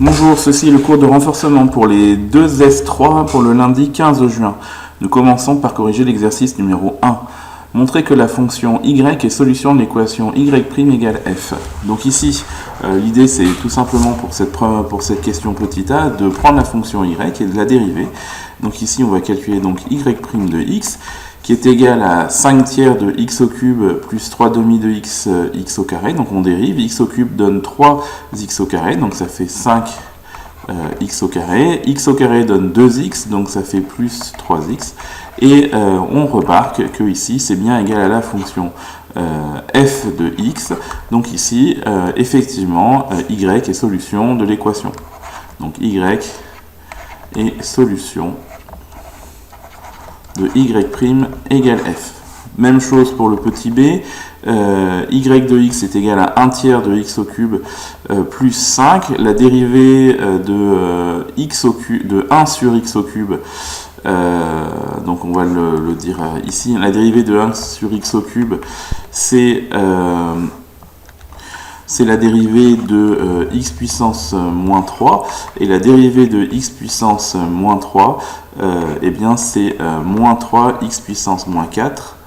Bonjour, ceci est le cours de renforcement pour les 2S3 pour le lundi 15 juin. Nous commençons par corriger l'exercice numéro 1. Montrer que la fonction y est solution de l'équation y' égale f. Donc ici, l'idée c'est tout simplement pour cette question petit a de prendre la fonction y et de la dériver. Donc ici on va calculer donc y' de x qui est égal à 5 tiers de x au cube plus 3 demi de x au carré. Donc on dérive, x au cube donne 3x au carré, donc ça fait 5 x au carré. X au carré donne 2x, donc ça fait plus 3x. Et on remarque que ici c'est bien égal à la fonction f de x. Donc ici, effectivement, y est solution de l'équation. Donc y est solution de y' égale f. Même chose pour le petit b, y de x est égal à 1 tiers de x au cube plus 5. La dérivée de 1 sur x au cube, donc on va le dire ici, la dérivée de 1 sur x au cube, c'est la dérivée de x puissance moins 3, et la dérivée de x puissance moins 3, eh bien c'est moins 3 x puissance moins 4.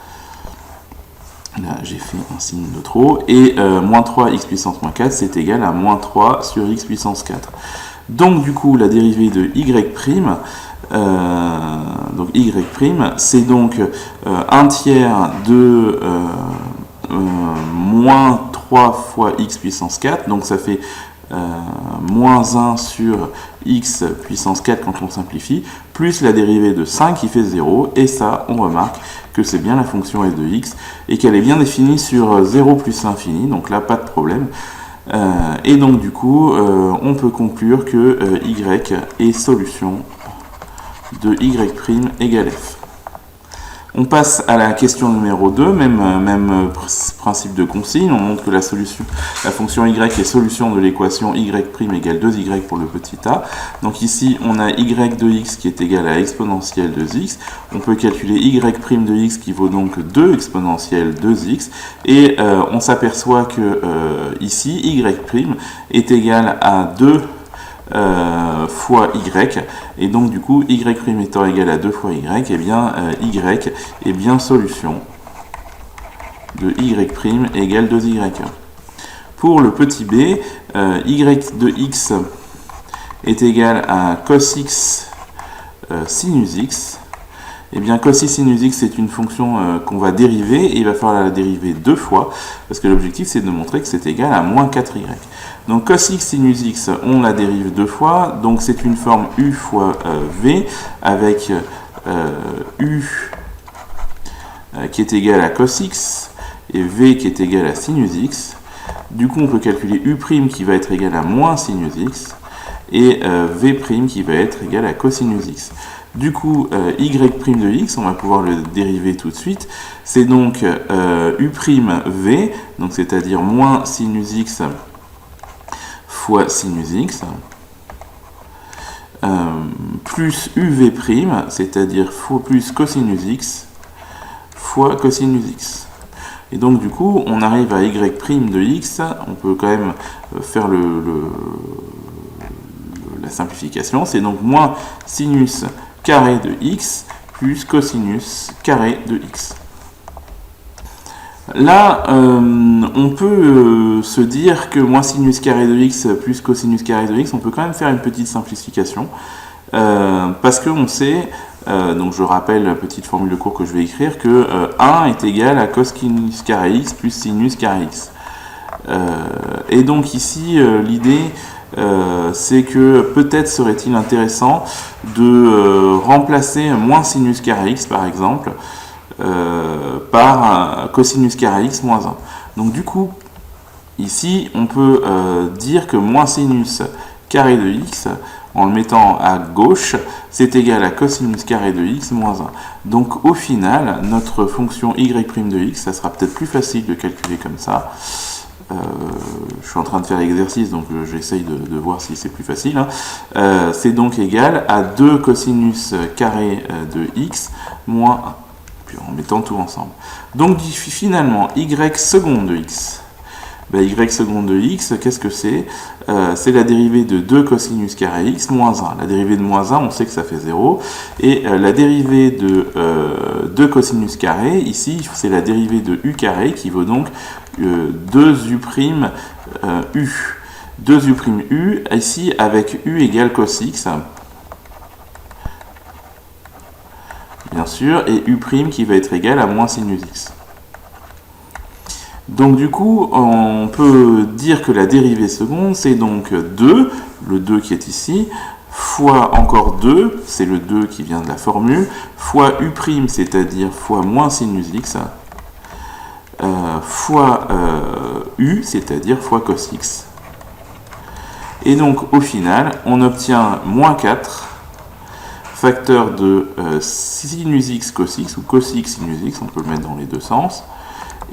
Là j'ai fait un signe de trop, et moins 3 x puissance moins 4 c'est égal à moins 3 sur x puissance 4. Donc du coup la dérivée de y', donc y', c'est donc 1 tiers de moins 3 fois x puissance 4, donc ça fait moins 1 sur x puissance 4 quand on simplifie, plus la dérivée de 5 qui fait 0, et ça, on remarque que c'est bien la fonction f de x, et qu'elle est bien définie sur 0 plus l'infini, donc là, pas de problème. Et donc, du coup, on peut conclure que y est solution de y' égale f. On passe à la question numéro 2, même principe de consigne. On montre que la fonction y est solution de l'équation y' égale 2y pour le petit a. Donc ici, on a y de x qui est égal à exponentielle 2x. On peut calculer y' de x qui vaut donc 2 exponentielle 2x. Et on s'aperçoit que ici, y' est égal à 2 fois y, et donc du coup y' étant égal à 2 fois y, et bien y est bien solution de y' égale 2y. Pour le petit b, y de x est égal à cos x sinus x. Et bien cos x sinus x c'est une fonction qu'on va dériver, et il va falloir la dériver 2 fois, parce que l'objectif c'est de montrer que c'est égal à moins 4y. Donc cos x sinus x, on la dérive 2 fois, donc c'est une forme u fois v, avec u qui est égal à cos x, et v qui est égal à sinus x. Du coup on peut calculer u' qui va être égal à moins sinus x, et v' qui va être égal à cosinus x. Du coup, y' de x, on va pouvoir le dériver tout de suite. C'est donc u'v, donc c'est-à-dire moins sinus x fois sinus x, plus uv', c'est-à-dire plus cosinus x fois cosinus x. Et donc du coup, on arrive à y' de x. On peut quand même faire la simplification. C'est donc moins sinus carré de x plus cosinus carré de x. Là, on peut se dire que moins sinus carré de x plus cosinus carré de x, on peut quand même faire une petite simplification, parce qu'on sait, donc je rappelle la petite formule de cours que je vais écrire, que 1 est égal à cosinus carré x plus sinus carré x. Et donc ici, l'idée, c'est que peut-être serait-il intéressant de remplacer moins sinus carré x, par exemple, par cosinus carré x moins 1. Donc du coup, ici, on peut dire que moins sinus carré de x, en le mettant à gauche, c'est égal à cosinus carré de x moins 1. Donc au final, notre fonction y' de x, ça sera peut-être plus facile de calculer comme ça. Je suis en train de faire l'exercice, donc j'essaye de voir si c'est plus facile. Hein. C'est donc égal à 2 cosinus carré de x moins 1. Puis en mettant tout ensemble. Donc finalement, y seconde de x, y seconde de x, qu'est-ce que c'est? C'est la dérivée de 2 cosinus carré x moins 1. La dérivée de moins 1, on sait que ça fait 0. Et la dérivée de 2 cosinus carré, ici, c'est la dérivée de u carré qui vaut donc 2u' u. 2u' u, ici, avec u égale cos x. Bien sûr, et u' qui va être égal à moins sinus x. Donc du coup, on peut dire que la dérivée seconde, c'est donc 2, le 2 qui est ici, fois encore 2, c'est le 2 qui vient de la formule, fois u', c'est-à-dire fois moins sinus x, fois u, c'est-à-dire fois cos x. Et donc au final, on obtient moins 4, facteur de sinus x cos x, ou cos x sinus x, on peut le mettre dans les deux sens,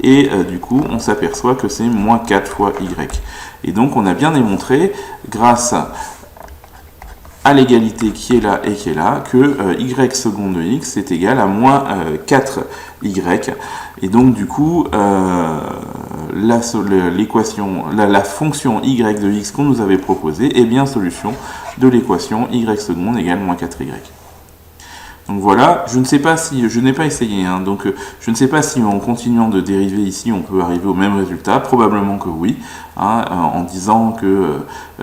et du coup on s'aperçoit que c'est moins 4 fois y. Et donc on a bien démontré, grâce à l'égalité qui est là et qui est là, que y seconde de x est égal à moins 4y. Et donc du coup, la fonction y de x qu'on nous avait proposée est bien solution de l'équation y seconde égale moins 4y. Donc voilà, je ne sais pas si, je n'ai pas essayé, hein, donc je ne sais pas si en continuant de dériver ici, on peut arriver au même résultat, probablement que oui, hein, en disant que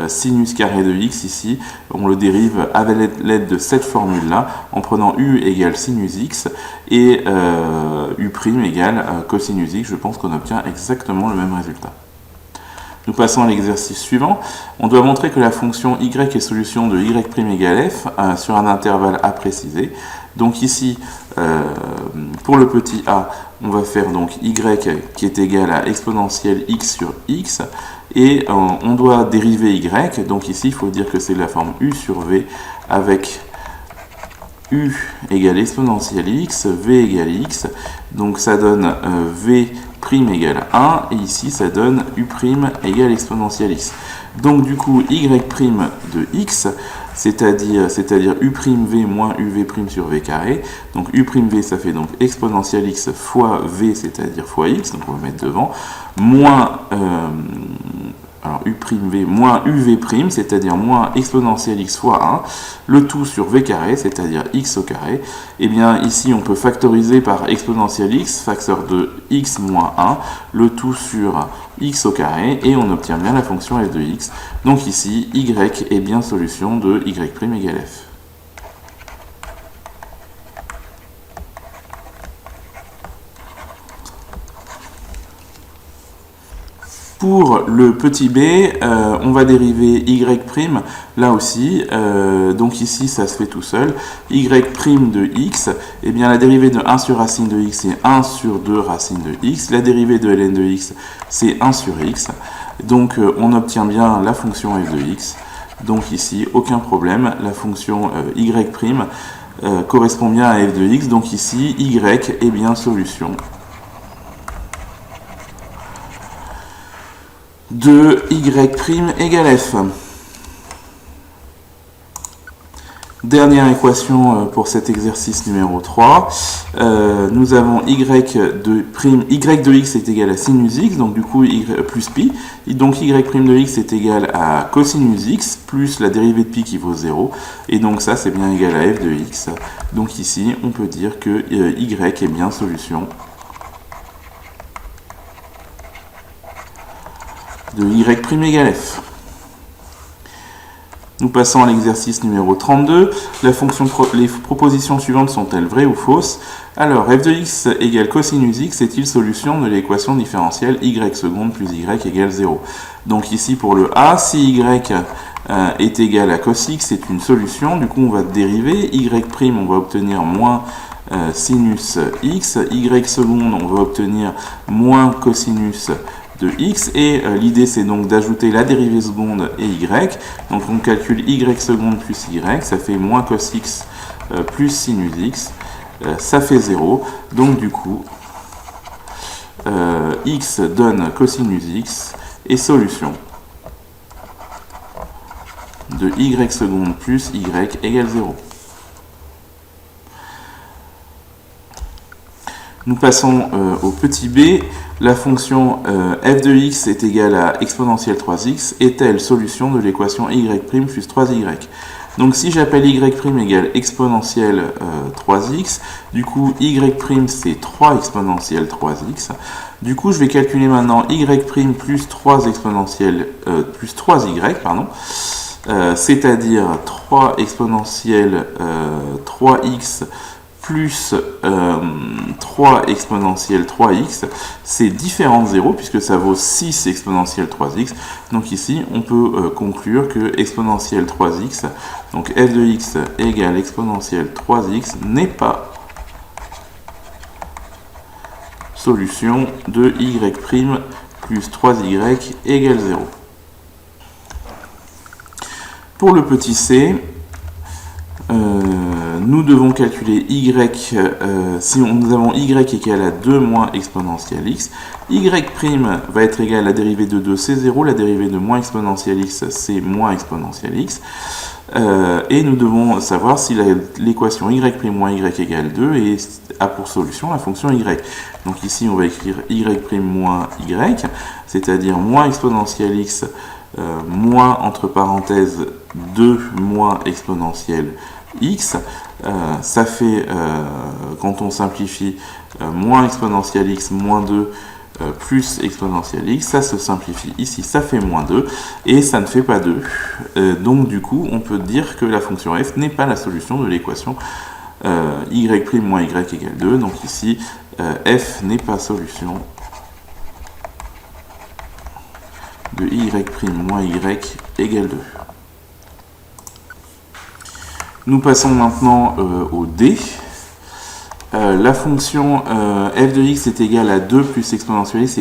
sinus carré de x ici, on le dérive avec l'aide de cette formule-là, en prenant u égale sinus x et u' égale cosinus x, je pense qu'on obtient exactement le même résultat. Nous passons à l'exercice suivant. On doit montrer que la fonction y est solution de y' égale f sur un intervalle a précisé. Donc ici, pour le petit a, on va faire donc y qui est égal à exponentielle x sur x. Et on doit dériver y. Donc ici, il faut dire que c'est la forme u sur v avec u égale exponentielle x, v égale x. Donc ça donne v' égale 1, et ici ça donne u' égale exponentielle x. Donc du coup, y' de x, c'est-à-dire u'v moins uv' sur v carré. Donc u'v, ça fait donc exponentielle x fois v, c'est-à-dire fois x, donc on va mettre devant, moins alors u'v moins uv', c'est-à-dire moins exponentielle x fois 1, le tout sur v carré, c'est-à-dire x au carré. Et bien ici on peut factoriser par exponentielle x, facteur de x moins 1, le tout sur x au carré, et on obtient bien la fonction f de x. Donc ici, y est bien solution de y' égale f. Pour le petit b, on va dériver y', là aussi, donc ici ça se fait tout seul, y' de x, et bien la dérivée de 1 sur racine de x c'est 1 sur 2 racine de x, la dérivée de ln de x c'est 1 sur x, donc on obtient bien la fonction f de x, donc ici aucun problème, la fonction y' correspond bien à f de x, donc ici y est bien solution de y' égale f. Dernière équation pour cet exercice numéro 3. Nous avons y de x est égal à sinus x, donc du coup plus pi. Donc y' de x est égal à cosinus x plus la dérivée de pi qui vaut 0. Et donc ça c'est bien égal à f de x. Donc ici on peut dire que y est bien solution de y' égale f. Nous passons à l'exercice numéro 32. Les propositions suivantes sont-elles vraies ou fausses? Alors, f de x égale cosinus x est-il solution de l'équation différentielle y seconde plus y égale 0? Donc ici pour le a, si y est égal à cos x, c'est une solution. Du coup, on va dériver. Y', on va obtenir moins sinus x. Y seconde, on va obtenir moins cosinus de x, et l'idée c'est donc d'ajouter la dérivée seconde et y, donc on calcule y seconde plus y, ça fait moins cos x plus sinus x, ça fait 0, donc du coup x donne cosinus x, et solution de y seconde plus y égale 0. Nous passons au petit b. La fonction f de x est égale à exponentielle 3x est-elle solution de l'équation y' plus 3y? Donc si j'appelle y' égale exponentielle 3x, du coup y' c'est 3 exponentielle 3x. Du coup je vais calculer maintenant y' plus 3 exponentielle plus 3y, pardon, c'est-à-dire 3 exponentielle 3x plus 3 exponentielle 3x, c'est différent de 0 puisque ça vaut 6 exponentielle 3x. Donc ici, on peut conclure que exponentielle 3x, donc f de x égale exponentielle 3x, n'est pas solution de y' plus 3y égale 0. Pour le petit c, nous devons calculer y, si nous avons y égale à 2 moins exponentielle x, y' va être égal à la dérivée de 2, c'est 0, la dérivée de moins exponentielle x, c'est moins exponentielle x, et nous devons savoir si l'équation y' moins y égale 2 et a pour solution la fonction y. Donc ici on va écrire y' moins y, c'est-à-dire moins exponentielle x moins entre parenthèses 2 moins exponentielle x, ça fait, quand on simplifie, moins exponentielle x moins 2 plus exponentielle x, ça se simplifie ici, ça fait moins 2, et ça ne fait pas 2. Donc du coup, on peut dire que la fonction f n'est pas la solution de l'équation y' moins y égale 2, donc ici, f n'est pas solution de y' moins y égale 2. Nous passons maintenant au D. La fonction f de x est égale à 2 plus exponentielle x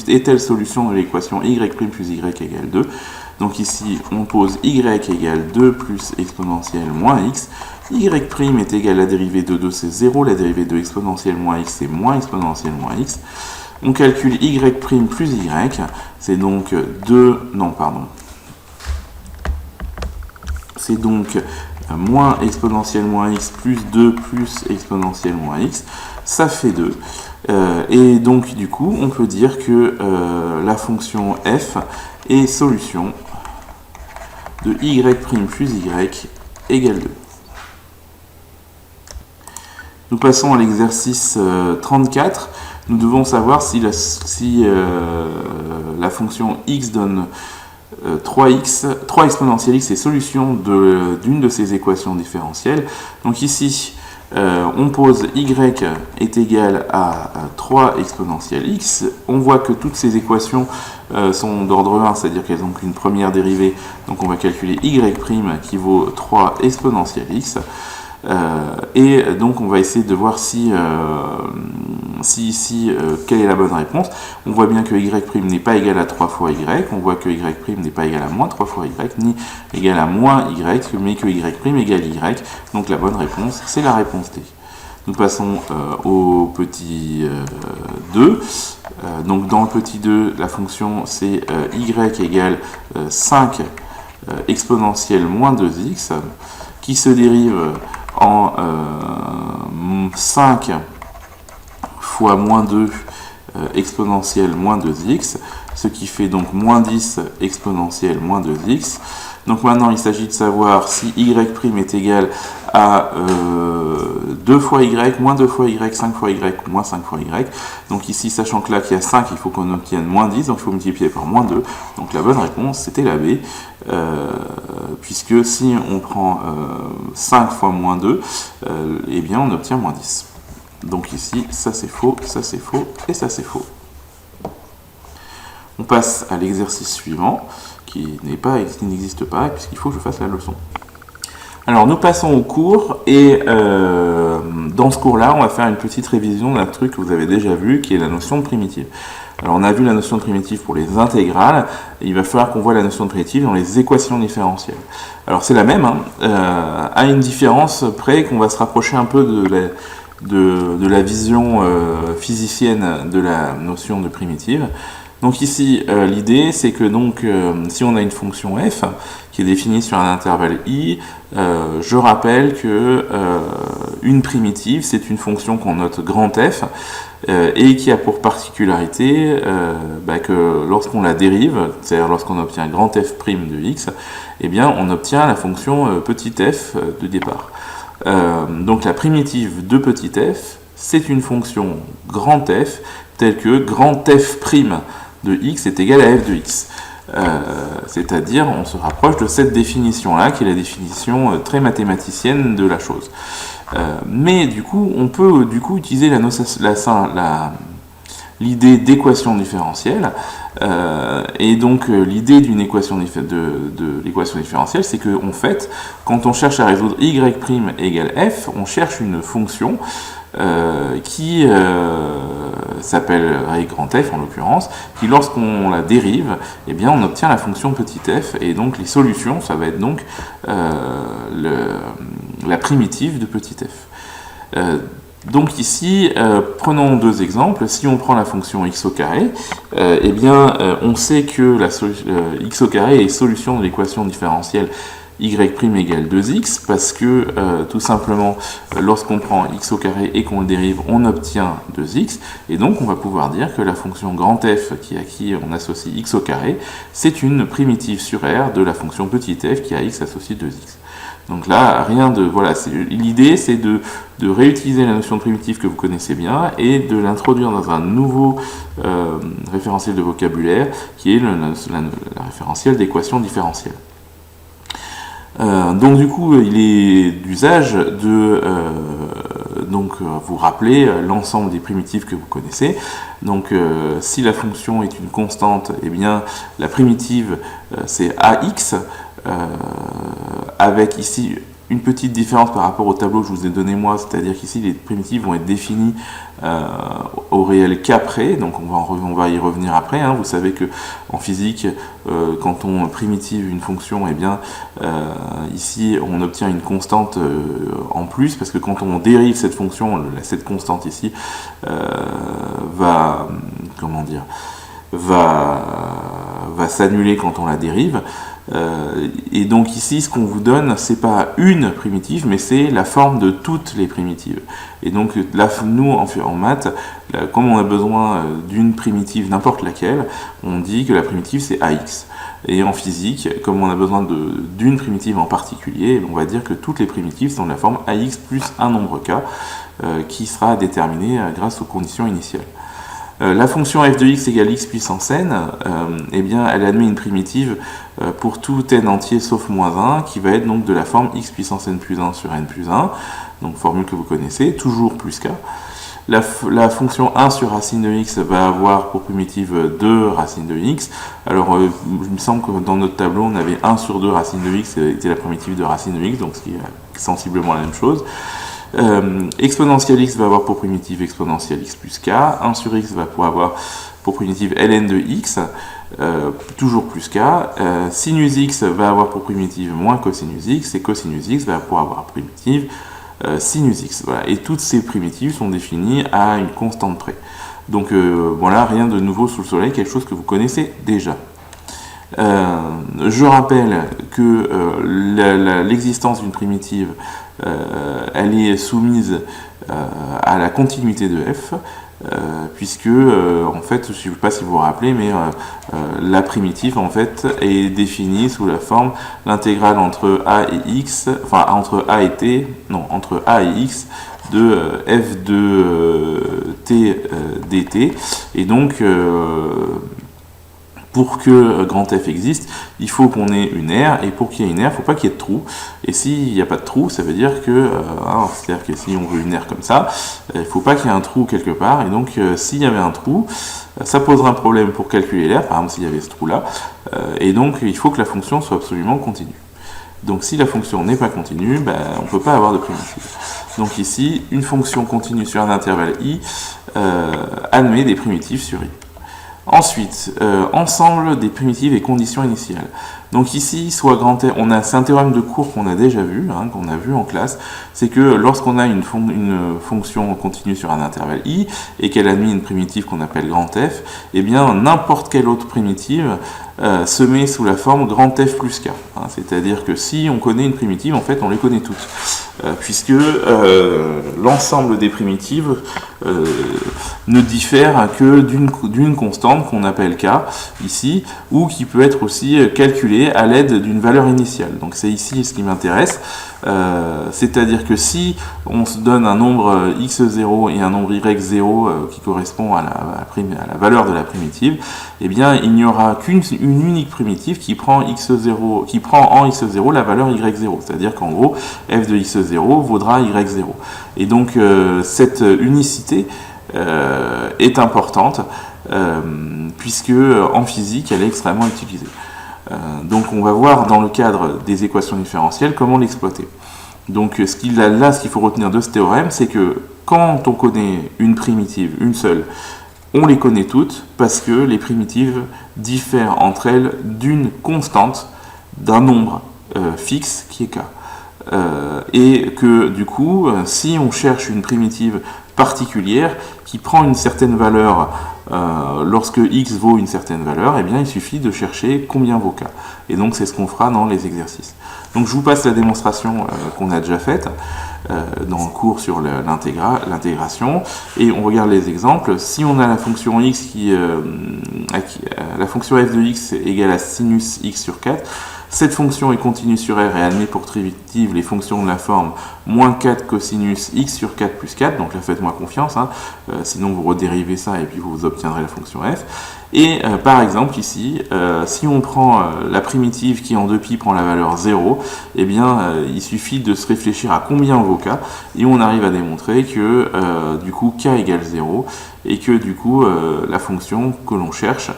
est-elle solution de l'équation y' plus y égale 2? Donc ici, on pose y égale 2 plus exponentielle moins x. Y' est égal à la dérivée de 2, c'est 0. La dérivée de exponentielle moins x, c'est moins exponentielle moins x. On calcule y' plus y. C'est donc 2... Non, pardon. C'est donc moins exponentielle moins x plus 2 plus exponentielle moins x, ça fait 2. Et donc, du coup, on peut dire que la fonction f est solution de y' plus y égale 2. Nous passons à l'exercice 34. Nous devons savoir si la fonction x donne 3 exponentielle x est solution d'une de ces équations différentielles. Donc ici, on pose y est égal à 3 exponentielle x. On voit que toutes ces équations sont d'ordre 1, c'est-à-dire qu'elles ont qu'une première dérivée. Donc on va calculer y' qui vaut 3 exponentielle x. Et donc on va essayer de voir quelle est la bonne réponse. On voit bien que y' n'est pas égal à 3 fois y, on voit que y' n'est pas égal à moins 3 fois y, ni égal à moins y, mais que y' égale y. Donc la bonne réponse, c'est la réponse D. Nous passons au petit 2. Donc dans le petit 2, la fonction c'est y égale 5 exponentielle moins 2x, qui se dérive en 5 fois moins 2 exponentielle moins 2x, ce qui fait donc moins 10 exponentielle moins 2x. Donc maintenant, il s'agit de savoir si y' est égal à 2 fois y, moins 2 fois y, 5 fois y, ou moins 5 fois y. Donc ici, sachant que là, qu'il y a 5, il faut qu'on obtienne moins 10, donc il faut multiplier par moins 2. Donc la bonne réponse, c'était la B, puisque si on prend 5 fois moins 2, eh bien on obtient moins 10. Donc ici, ça c'est faux, et ça c'est faux. On passe à l'exercice suivant, qui n'existe pas, puisqu'il faut que je fasse la leçon. Alors nous passons au cours, et dans ce cours-là, on va faire une petite révision d'un truc que vous avez déjà vu, qui est la notion de primitive. Alors on a vu la notion de primitive pour les intégrales, et il va falloir qu'on voit la notion de primitive dans les équations différentielles. Alors c'est la même, à une différence près qu'on va se rapprocher un peu de la vision physicienne de la notion de primitive. Donc ici, l'idée, c'est que donc, si on a une fonction f qui est définie sur un intervalle i, je rappelle que une primitive, c'est une fonction qu'on note grand F, et qui a pour particularité que lorsqu'on la dérive, c'est-à-dire lorsqu'on obtient grand F' de x, eh bien on obtient la fonction petit f de départ. Donc la primitive de petit f, c'est une fonction grand F, telle que grand F' de x est égal à f de x. C'est-à-dire, on se rapproche de cette définition-là, qui est la définition très mathématicienne de la chose. Mais du coup, on peut utiliser l'idée d'équation différentielle. Et donc, l'idée d'une équation de l'équation différentielle, c'est qu'en fait, quand on cherche à résoudre y' égale f, on cherche une fonction qui s'appelle grand F en l'occurrence, qui lorsqu'on la dérive, eh bien on obtient la fonction petit f, et donc les solutions, ça va être donc la primitive de petit f. Donc ici, prenons deux exemples. Si on prend la fonction x au carré, eh bien on sait que x au carré est solution de l'équation différentielle y' égale 2x, parce que tout simplement, lorsqu'on prend x au carré et qu'on le dérive, on obtient 2x, et donc on va pouvoir dire que la fonction grand f, à qui on associe x au carré, c'est une primitive sur R de la fonction petit f qui a x associé 2x. Donc là, l'idée c'est de réutiliser la notion de primitive que vous connaissez bien et de l'introduire dans un nouveau référentiel de vocabulaire qui est la référentiel d'équation différentielle. Donc du coup, il est d'usage de vous rappeler l'ensemble des primitives que vous connaissez. Donc si la fonction est une constante, eh bien la primitive c'est ax, avec ici une petite différence par rapport au tableau que je vous ai donné moi, c'est-à-dire qu'ici les primitives vont être définies au réel cas près, donc on va y revenir après. Vous savez que en physique, quand on primitive une fonction, eh bien ici on obtient une constante en plus, parce que quand on dérive cette fonction, cette constante ici va s'annuler quand on la dérive. Et donc ici, ce qu'on vous donne, c'est pas une primitive, mais c'est la forme de toutes les primitives. Et donc là, nous, en maths, comme on a besoin d'une primitive, n'importe laquelle, on dit que la primitive c'est ax. Et en physique, comme on a besoin d'une primitive en particulier, on va dire que toutes les primitives sont de la forme ax plus un nombre k, qui sera déterminé grâce aux conditions initiales. La fonction f de x égale x puissance n, eh bien, elle admet une primitive pour tout n entier sauf moins 1, qui va être donc de la forme x puissance n plus 1 sur n plus 1, donc formule que vous connaissez, toujours plus k. La fonction 1 sur racine de x va avoir pour primitive 2 racine de x. Alors, il me semble que dans notre tableau, on avait 1 sur 2 racine de x, c'était la primitive de racine de x, donc ce qui est sensiblement la même chose. Exponentielle x va avoir pour primitive exponentielle x plus k, 1 sur x va pouvoir avoir pour primitive ln de x, toujours plus k, sinus x va avoir pour primitive moins cosinus x, et cosinus x va pouvoir avoir primitive sinus x. Voilà. Et toutes ces primitives sont définies à une constante près. Donc voilà, rien de nouveau sous le soleil, quelque chose que vous connaissez déjà. Je rappelle que l'existence d'une primitive, elle est soumise à la continuité de f, puisque en fait, je ne sais pas si vous vous rappelez, mais la primitive en fait est définie sous la forme l'intégrale entre a et x, enfin entre a et t, non, entre a et x de f de t dt, et donc pour que grand F existe, il faut qu'on ait une R, et pour qu'il y ait une R, il ne faut pas qu'il y ait de trou. Et s'il n'y a pas de trou, ça veut dire que, c'est-à-dire que si on veut une R comme ça, il ne faut pas qu'il y ait un trou quelque part, et donc s'il y avait un trou, ça poserait un problème pour calculer l'R, par exemple s'il y avait ce trou-là, et donc il faut que la fonction soit absolument continue. Donc si la fonction n'est pas continue, on ne peut pas avoir de primitive. Donc ici, une fonction continue sur un intervalle i admet des primitives sur i. Ensuite, ensemble des primitives et conditions initiales. Donc ici, soit grand F, c'est un théorème de cours qu'on a déjà vu, qu'on a vu en classe, c'est que lorsqu'on a une fonction continue sur un intervalle i, et qu'elle admet une primitive qu'on appelle grand F, eh bien n'importe quelle autre primitive se met sous la forme grand F plus k. C'est-à-dire que si on connaît une primitive, en fait on les connaît toutes. puisque l'ensemble des primitives ne diffère que d'une constante qu'on appelle k ici, ou qui peut être aussi calculée à l'aide d'une valeur initiale. Donc c'est ici ce qui m'intéresse, c'est-à-dire que si on se donne un nombre x0 et un nombre y0 qui correspond à la valeur de la primitive, eh bien il n'y aura qu'une unique primitive qui prend en x0 la valeur y0, c'est-à-dire qu'en gros f de x0 vaudra y0. Et donc cette unicité est importante puisque en physique elle est extrêmement utilisée. Donc on va voir dans le cadre des équations différentielles comment l'exploiter. Donc ce qu'il faut retenir de ce théorème, c'est que quand on connaît une primitive, une seule, on les connaît toutes parce que les primitives diffèrent entre elles d'une constante d'un nombre fixe qui est k. Et que du coup, si on cherche une primitive particulière qui prend une certaine valeur lorsque x vaut une certaine valeur, eh bien il suffit de chercher combien vaut k. Et donc c'est ce qu'on fera dans les exercices. Donc je vous passe la démonstration qu'on a déjà faite dans le cours sur l'intégration, et on regarde les exemples. Si on a la fonction x la fonction f de x égale à sinus x sur 4, cette fonction est continue sur R et admet pour primitive les fonctions de la forme moins 4 cosinus x sur 4 plus 4, donc là faites-moi confiance, sinon vous redérivez ça et puis vous obtiendrez la fonction f. Et par exemple ici, si on prend la primitive qui en 2π prend la valeur 0, eh bien il suffit de se réfléchir à combien vaut k, et on arrive à démontrer que du coup k égale 0, et que du coup la fonction que l'on cherche,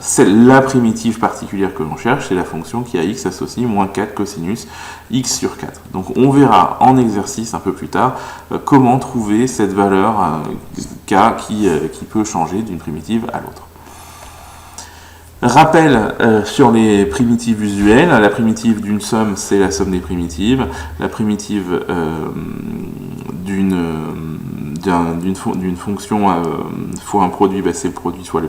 c'est la primitive particulière que l'on cherche, c'est la fonction qui a x associe moins 4 cosinus x sur 4. Donc on verra en exercice un peu plus tard comment trouver cette valeur k qui peut changer d'une primitive à l'autre. Rappel sur les primitives usuelles. La primitive d'une somme, c'est la somme des primitives. La primitive d'une fonction fois un produit, c'est le produit fois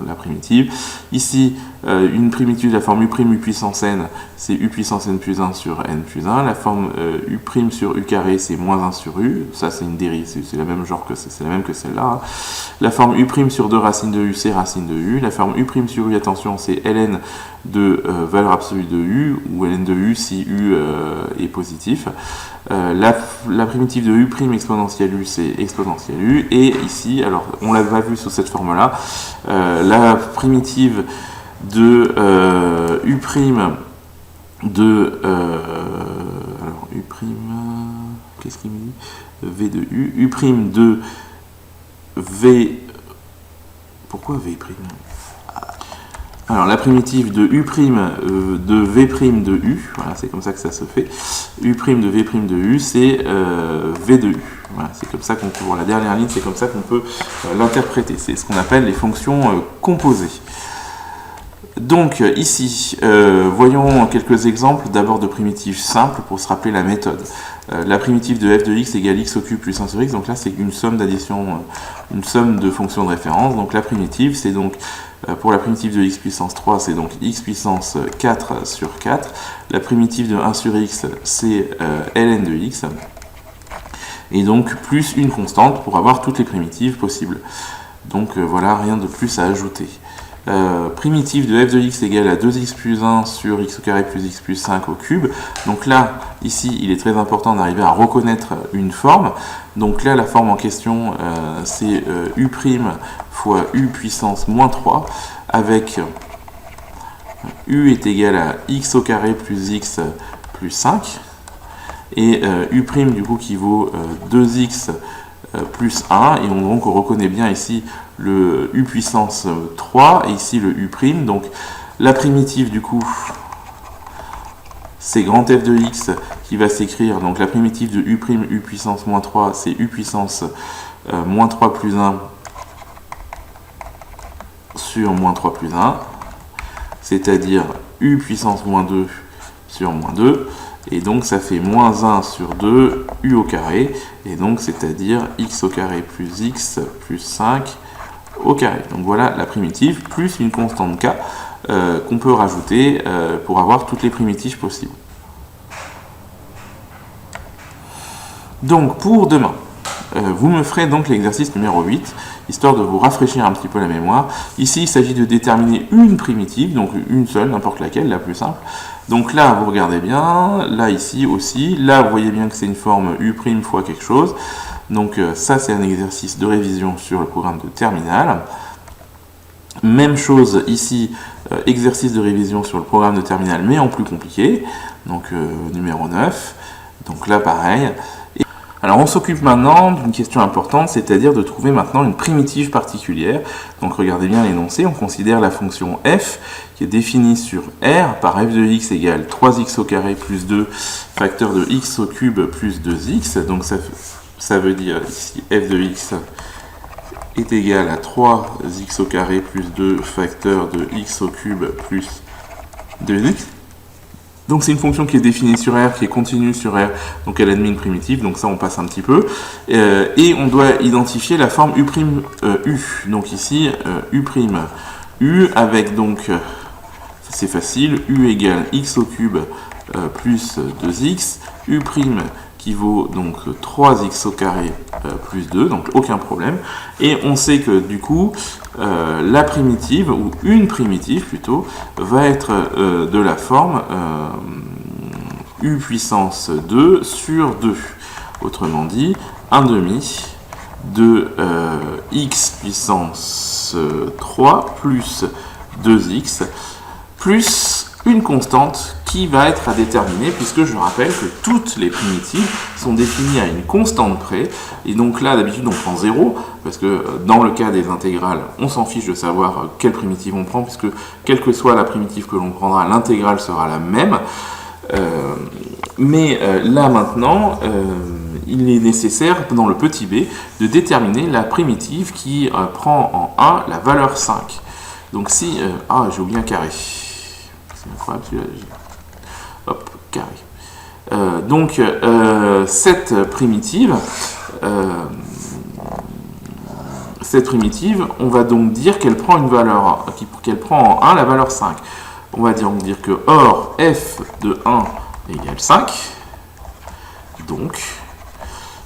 la primitive. Ici, une primitive de la forme u' u puissance n, c'est u puissance n plus 1 sur n plus 1. La forme u' sur u carré, c'est moins 1 sur u. Ça, c'est une dérive, c'est la même que celle-là. La forme u' sur 2 racines de u, c'est racine de u. La forme u' sur u, attention, c'est ln de valeur absolue de u, ou ln de u si u est positif. La primitive de u' exponentielle u, c'est exponentielle u. Et ici, alors on l'a pas vu sous cette forme-là, la primitive de u' de alors u', qu'est-ce qu'il me dit, v de u, u' de v, pourquoi v'? Alors la primitive de u' de v' de u, voilà, c'est comme ça que ça se fait. U' de v' de u, c'est v de u. Voilà, c'est comme ça qu'on peut voir la dernière ligne, c'est comme ça qu'on peut l'interpréter. C'est ce qu'on appelle les fonctions composées. Donc ici, voyons quelques exemples d'abord de primitives simples pour se rappeler la méthode. La primitive de f de x égale x au cube plus 1 sur x, donc là c'est une somme d'addition, une somme de fonctions de référence. Donc la primitive, c'est donc, pour la primitive de x puissance 3, c'est donc x puissance 4 sur 4. La primitive de 1 sur x, c'est ln de x. Et donc plus une constante pour avoir toutes les primitives possibles. Donc voilà, rien de plus à ajouter. Primitive de f de x égale à 2x plus 1 sur x au carré plus x plus 5 au cube. Donc là, ici, il est très important d'arriver à reconnaître une forme. Donc là, la forme en question, c'est u' fois u puissance moins 3, avec u est égal à x au carré plus x plus 5, et u' du coup qui vaut 2x plus 1, et donc on reconnaît bien ici le u puissance 3 et ici le u'. Donc la primitive du coup c'est grand f de x qui va s'écrire, donc la primitive de u' u puissance moins 3, c'est u puissance moins 3 plus 1 sur moins 3 plus 1, c'est-à-dire u puissance moins 2 sur moins 2, et donc ça fait moins 1 sur 2 u au carré, et donc c'est-à-dire x au carré plus x plus 5 au carré. Donc voilà la primitive, plus une constante k qu'on peut rajouter pour avoir toutes les primitives possibles. Donc pour demain, vous me ferez donc l'exercice numéro 8, histoire de vous rafraîchir un petit peu la mémoire. Ici, il s'agit de déterminer une primitive, donc une seule, n'importe laquelle, la plus simple. Donc là, vous regardez bien, là, ici aussi. Là, vous voyez bien que c'est une forme U' fois quelque chose. Donc ça, c'est un exercice de révision sur le programme de terminale. Même chose ici, exercice de révision sur le programme de terminale, mais en plus compliqué. Donc numéro 9. Donc là, pareil. Alors on s'occupe maintenant d'une question importante, c'est-à-dire de trouver maintenant une primitive particulière. Donc regardez bien l'énoncé, on considère la fonction f qui est définie sur R par f de x égale 3x au carré plus 2 facteur de x au cube plus 2x. Donc ça veut dire ici f de x est égal à 3x au carré plus 2 facteur de x au cube plus 2x. Donc c'est une fonction qui est définie sur R, qui est continue sur R, donc elle admet une primitive, donc ça on passe un petit peu. Et on doit identifier la forme U', donc ici U' avec donc, c'est facile, U égale x au cube plus 2x, U' qui vaut donc 3x au carré plus 2, donc aucun problème. Et on sait que du coup, la primitive, ou une primitive plutôt, va être de la forme U puissance 2 sur 2. Autrement dit, 1 demi de x puissance 3 plus 2x plus une constante qui va être à déterminer, puisque je rappelle que toutes les primitives sont définies à une constante près, et donc là d'habitude on prend 0, parce que dans le cas des intégrales, on s'en fiche de savoir quelle primitive on prend, puisque quelle que soit la primitive que l'on prendra, l'intégrale sera la même. Mais là maintenant, il est nécessaire dans le petit b de déterminer la primitive qui prend en 1 la valeur 5. Donc si... j'ai oublié un carré. C'est incroyable celui-là. Hop, carré. Donc cette primitive, on va donc dire qu'elle prend une valeur, qu'elle prend en 1 la valeur 5. On va donc dire que or f de 1 égale 5. Donc,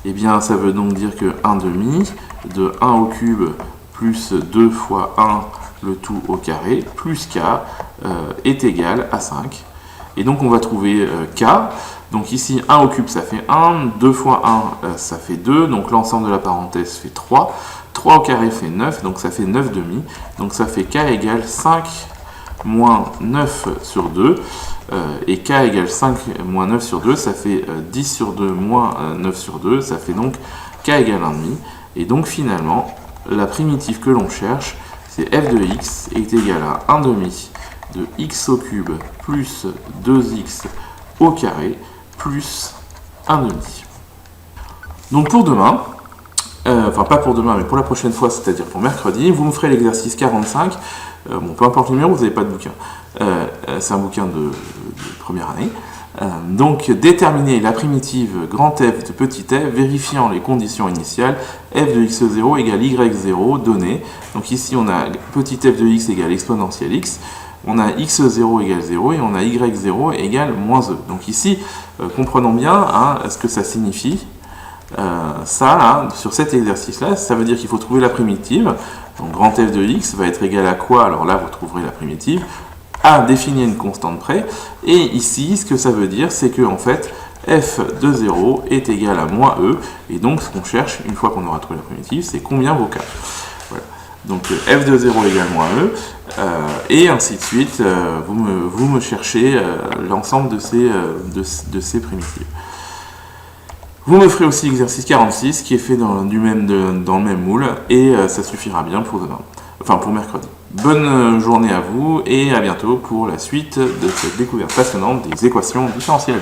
eh bien, ça veut donc dire que 1 demi de 1 au cube plus 2 fois 1 le tout au carré plus k est égal à 5. Et donc on va trouver k. Donc ici 1 au cube ça fait 1, 2 fois 1 ça fait 2, donc l'ensemble de la parenthèse fait 3. 3 au carré fait 9, donc ça fait 9 demi. Donc ça fait k égale 5 moins 9 sur 2. Et k égale 5 moins 9 sur 2, ça fait 10 sur 2 moins 9 sur 2, ça fait donc k égale 1,5. Et donc finalement, la primitive que l'on cherche, c'est f de x est égal à 1 demi de x au cube plus 2x au carré plus 1 demi. Donc pour demain, enfin pas pour demain, mais pour la prochaine fois, c'est-à-dire pour mercredi, vous me ferez l'exercice 45. Bon, peu importe le numéro, vous n'avez pas de bouquin. C'est un bouquin de première année. Donc, déterminer la primitive grand f de petit f, vérifiant les conditions initiales, f de x0 égale y0 donné. Donc ici, on a petit f de x égale exponentielle x, on a x0 égale 0 et on a y0 égale moins e. Donc ici, comprenons bien ce que ça signifie. Ça, là, sur cet exercice-là, ça veut dire qu'il faut trouver la primitive. Donc grand f de x va être égal à quoi? Alors là, vous trouverez la primitive. A définir une constante près. Et ici, ce que ça veut dire, c'est que en fait, f de 0 est égal à moins e. Et donc, ce qu'on cherche, une fois qu'on aura trouvé la primitive, c'est combien vaut k. Voilà. Donc f de 0 égale moins e. Et ainsi de suite, vous me cherchez l'ensemble de ces primitives. Vous me ferez aussi l'exercice 46 qui est fait dans le même moule et ça suffira bien pour demain, enfin pour mercredi. Bonne journée à vous et à bientôt pour la suite de cette découverte passionnante des équations différentielles.